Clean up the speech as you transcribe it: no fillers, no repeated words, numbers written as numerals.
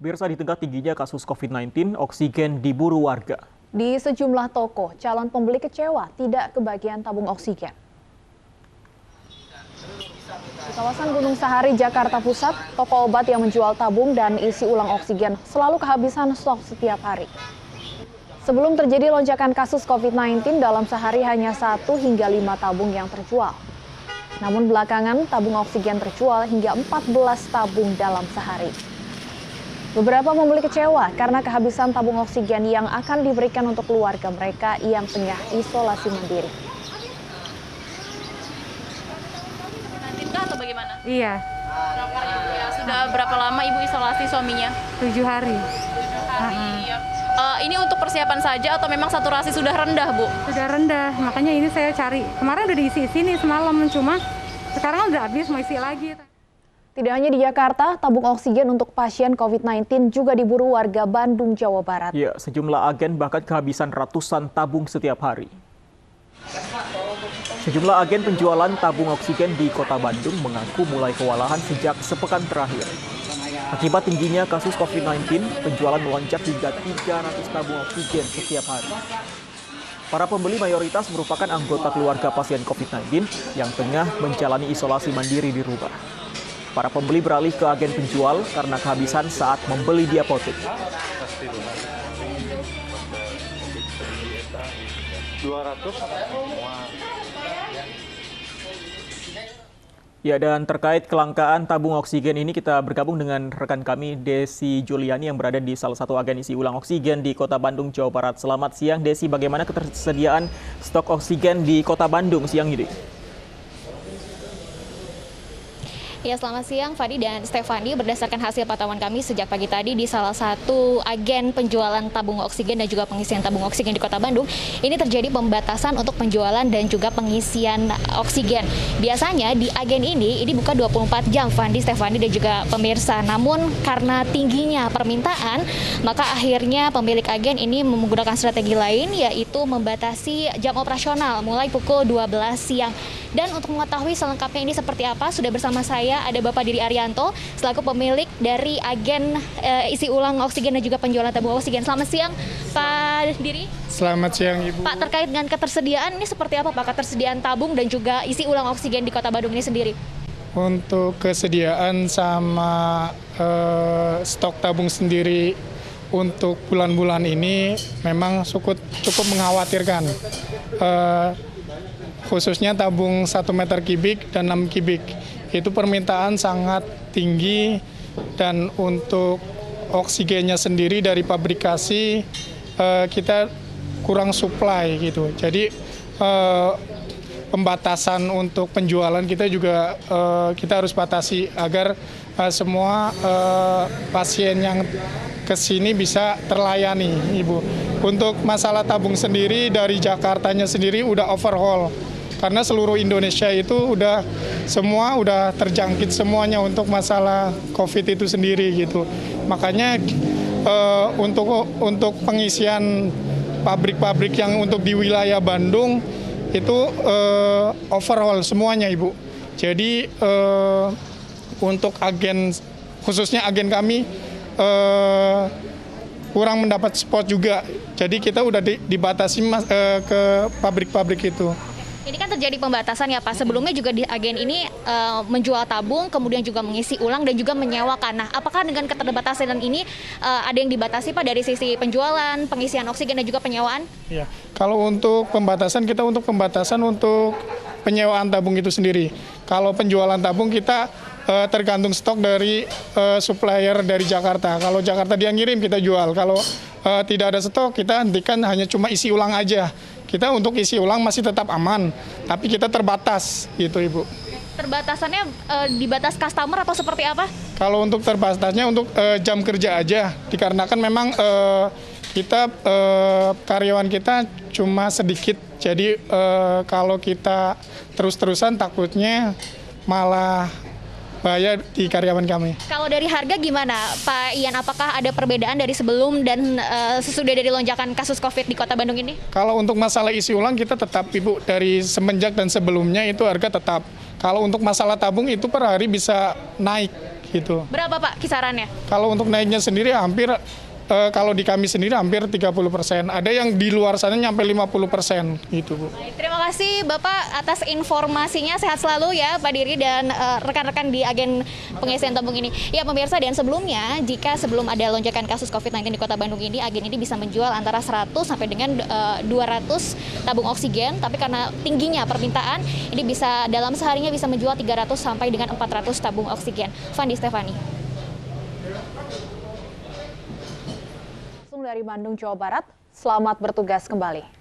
Pemirsa, di tengah tingginya kasus COVID-19, oksigen diburu warga. Di sejumlah toko, calon pembeli kecewa tidak kebagian tabung oksigen. Di kawasan Gunung Sahari, Jakarta Pusat, toko obat yang menjual tabung dan isi ulang oksigen selalu kehabisan stok setiap hari. Sebelum terjadi lonjakan kasus COVID-19, dalam sehari hanya 1 hingga 5 tabung yang terjual. Namun belakangan, tabung oksigen terjual hingga 14 tabung dalam sehari. Beberapa pembeli kecewa karena kehabisan tabung oksigen yang akan diberikan untuk keluarga mereka yang tengah isolasi mandiri. Atau bagaimana? Iya, Sudah berapa lama Ibu isolasi suaminya? 7 hari. 7 hari. Ya. Ini untuk persiapan saja atau memang saturasi sudah rendah, Bu? Sudah rendah, makanya ini saya cari. Kemarin udah diisi nih semalam, cuma sekarang udah habis, mau isi lagi. Tidak hanya di Jakarta, tabung oksigen untuk pasien COVID-19 juga diburu warga Bandung, Jawa Barat. Ya, sejumlah agen bahkan kehabisan ratusan tabung setiap hari. Sejumlah agen penjualan tabung oksigen di Kota Bandung mengaku mulai kewalahan sejak sepekan terakhir. Akibat tingginya kasus COVID-19, penjualan melonjak hingga 300 tabung oksigen setiap hari. Para pembeli mayoritas merupakan anggota keluarga pasien COVID-19 yang tengah menjalani isolasi mandiri di rumah. Para pembeli beralih ke agen penjual karena kehabisan saat membeli di apotek. Ya, dan terkait kelangkaan tabung oksigen ini kita bergabung dengan rekan kami Desi Juliani yang berada di salah satu agen isi ulang oksigen di Kota Bandung, Jawa Barat. Selamat siang Desi, bagaimana ketersediaan stok oksigen di Kota Bandung siang ini? Ya, selamat siang Fadi dan Stefani. Berdasarkan hasil pantauan kami sejak pagi tadi di salah satu agen penjualan tabung oksigen dan juga pengisian tabung oksigen di Kota Bandung, ini terjadi pembatasan untuk penjualan dan juga pengisian oksigen. Biasanya di agen ini buka 24 jam, Fadi, Stefani dan juga pemirsa. Namun karena tingginya permintaan, maka akhirnya pemilik agen ini menggunakan strategi lain, yaitu membatasi jam operasional mulai pukul 12 siang. Dan untuk mengetahui selengkapnya ini seperti apa, sudah bersama saya ada Bapak Diri Arianto selaku pemilik dari agen isi ulang oksigen dan juga penjualan tabung oksigen. Selamat siang Pak Diri. Selamat siang Ibu. Pak, terkait dengan ketersediaan ini seperti apa Pak, ketersediaan tabung dan juga isi ulang oksigen di Kota Bandung ini sendiri? Untuk kesediaan sama stok tabung sendiri untuk bulan-bulan ini memang cukup mengkhawatirkan. Khususnya tabung 1 meter kubik dan 6 kubik. Itu permintaan sangat tinggi, dan untuk oksigennya sendiri dari pabrikasi kita kurang supply gitu. Jadi pembatasan untuk penjualan kita juga kita harus batasi agar semua pasien yang kesini bisa terlayani, Ibu. Untuk masalah tabung sendiri dari Jakartanya sendiri udah overhaul. Karena seluruh Indonesia itu semua udah terjangkit semuanya untuk masalah COVID itu sendiri gitu. Makanya untuk pengisian pabrik-pabrik yang untuk di wilayah Bandung itu overhaul semuanya, Ibu. Jadi untuk agen, khususnya agen kami kurang mendapat spot juga. Jadi kita udah dibatasi ke pabrik-pabrik itu. Ini kan terjadi pembatasan ya Pak. Sebelumnya juga di agen ini menjual tabung, kemudian juga mengisi ulang dan juga menyewakan. Nah, apakah dengan keterbatasan ini ada yang dibatasi Pak dari sisi penjualan, pengisian oksigen dan juga penyewaan? Ya, kalau untuk pembatasan untuk penyewaan tabung itu sendiri. Kalau penjualan tabung kita tergantung stok dari supplier dari Jakarta. Kalau Jakarta dia ngirim kita jual. Kalau tidak ada stok kita hentikan, hanya cuma isi ulang aja. Kita untuk isi ulang masih tetap aman, tapi kita terbatas gitu, Ibu. Terbatasannya dibatas customer atau seperti apa? Kalau untuk terbatasnya untuk jam kerja aja, dikarenakan memang kita karyawan kita cuma sedikit. Jadi kalau kita terus-terusan takutnya malah bahaya di karyawan kami. Kalau dari harga gimana Pak Ian, apakah ada perbedaan dari sebelum dan sesudah dari lonjakan kasus COVID di Kota Bandung ini? Kalau untuk masalah isi ulang kita tetap, Ibu, dari semenjak dan sebelumnya itu harga tetap. Kalau untuk masalah tabung itu per hari bisa naik gitu. Berapa Pak kisarannya? Kalau untuk naiknya sendiri hampir kalau di kami sendiri hampir 30%. Ada yang di luar sana nyampe 50% gitu, Bu. Baik, terima kasih Bapak atas informasinya. Sehat selalu ya Pak Diri dan rekan-rekan di agen pengisian tabung ini. Ya pemirsa, dan sebelumnya jika sebelum ada lonjakan kasus COVID-19 di Kota Bandung ini, agen ini bisa menjual antara 100 sampai dengan 200 tabung oksigen. Tapi karena tingginya permintaan, ini bisa dalam seharinya bisa menjual 300 sampai dengan 400 tabung oksigen. Fandi Stefani. Dari Bandung, Jawa Barat, selamat bertugas kembali.